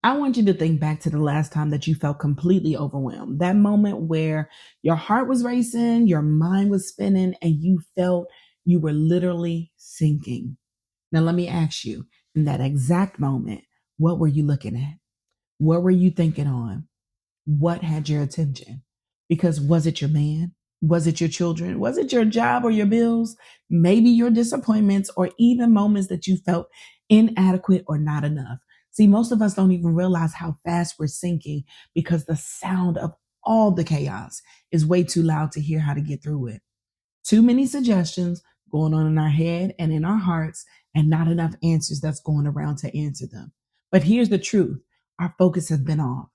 I want you to think back to the last time that you felt completely overwhelmed. That moment where your heart was racing, your mind was spinning, and you felt you were literally sinking. Now, let me ask you, in that exact moment, what were you looking at? What were you thinking on? What had your attention? Because was it your man? Was it your children? Was it your job or your bills? Maybe your disappointments or even moments that you felt inadequate or not enough. See, most of us don't even realize how fast we're sinking because the sound of all the chaos is way too loud to hear how to get through it. Too many suggestions going on in our head and in our hearts, and not enough answers that's going around to answer them. But here's the truth, our focus has been off.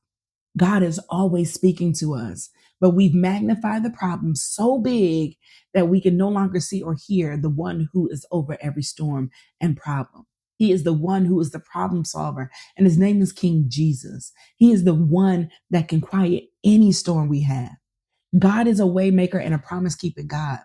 God is always speaking to us, but we've magnified the problem so big that we can no longer see or hear the one who is over every storm and problem. He is the one who is the problem solver, and his name is King Jesus. He is the one that can quiet any storm we have. God is a way maker and a promise keeping God.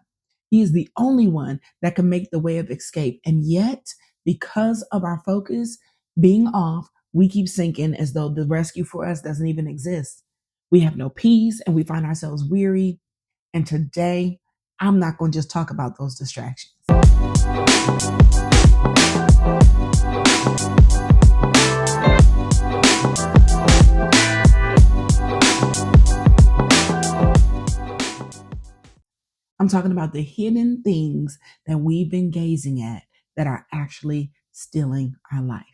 He is the only one that can make the way of escape. And yet, because of our focus being off, we keep sinking as though the rescue for us doesn't even exist. We have no peace and we find ourselves weary. And today, I'm not going to just talk about those distractions. I'm talking about the hidden things that we've been gazing at that are actually stealing our life.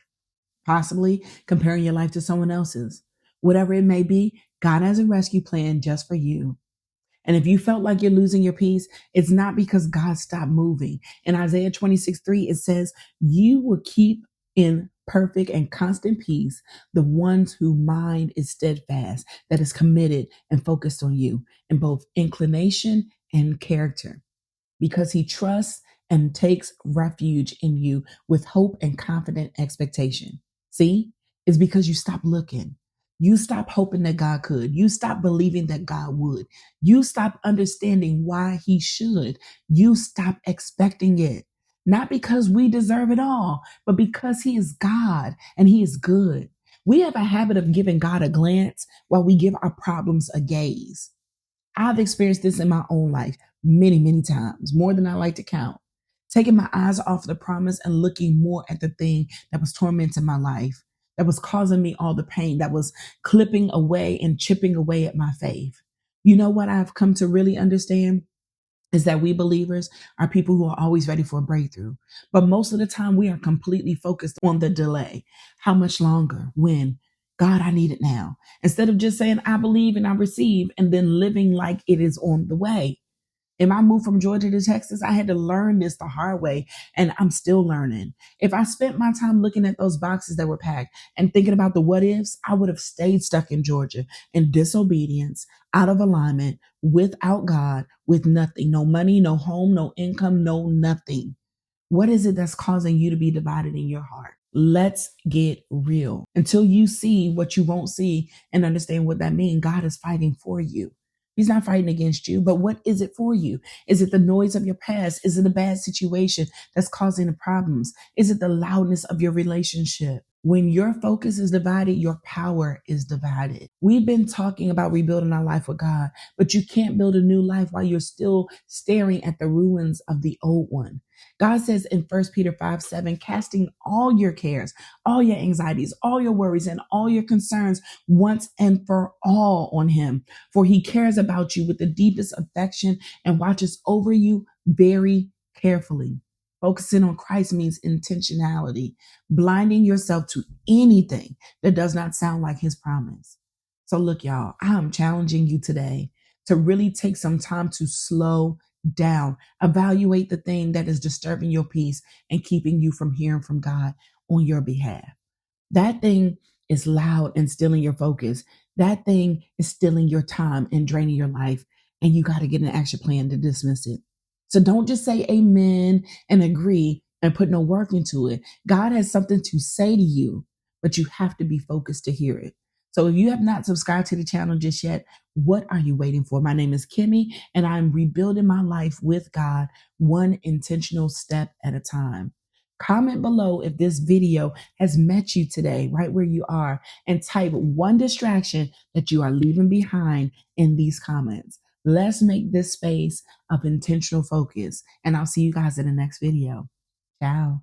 Possibly comparing your life to someone else's. Whatever it may be, God has a rescue plan just for you. And if you felt like you're losing your peace, it's not because God stopped moving. In Isaiah 26:3, it says, "You will keep in perfect and constant peace the ones whose mind is steadfast, that is committed and focused on you in both inclination and character." Because he trusts and takes refuge in you with hope and confident expectation. See, it's because you stopped looking. You stopped hoping that God could. You stopped believing that God would. You stopped understanding why he should. You stopped expecting it. Not because we deserve it all, but because he is God and he is good. We have a habit of giving God a glance while we give our problems a gaze. I've experienced this in my own life many, many times, more than I like to count. Taking my eyes off the promise and looking more at the thing that was tormenting my life, that was causing me all the pain, that was clipping away and chipping away at my faith. You know what I've come to really understand? Is that we believers are people who are always ready for a breakthrough. But most of the time, we are completely focused on the delay. How much longer? When? God, I need it now. Instead of just saying, I believe and I receive, and then living like it is on the way. If I moved from Georgia to Texas, I had to learn this the hard way, and I'm still learning. If I spent my time looking at those boxes that were packed and thinking about the what ifs, I would have stayed stuck in Georgia in disobedience, out of alignment, without God, with nothing, no money, no home, no income, no nothing. What is it that's causing you to be divided in your heart? Let's get real. Until you see what you won't see and understand what that means, God is fighting for you. He's not fighting against you, but what is it for you? Is it the noise of your past? Is it a bad situation that's causing the problems? Is it the loudness of your relationship? When your focus is divided, your power is divided. We've been talking about rebuilding our life with God, but you can't build a new life while you're still staring at the ruins of the old one. God says in 1 Peter 5:7, casting all your cares, all your anxieties, all your worries, and all your concerns once and for all on him. For he cares about you with the deepest affection and watches over you very carefully. Focusing on Christ means intentionality, blinding yourself to anything that does not sound like his promise. So look, y'all, I am challenging you today to really take some time to slow down, evaluate the thing that is disturbing your peace and keeping you from hearing from God on your behalf. That thing is loud and stealing your focus. That thing is stealing your time and draining your life. And you got to get an action plan to dismiss it. So don't just say amen and agree and put no work into it. God has something to say to you, but you have to be focused to hear it. So if you have not subscribed to the channel just yet, what are you waiting for? My name is Kimmy, and I'm rebuilding my life with God one intentional step at a time. Comment below if this video has met you today, right where you are, and type one distraction that you are leaving behind in these comments. Let's make this space of intentional focus. And I'll see you guys in the next video. Ciao.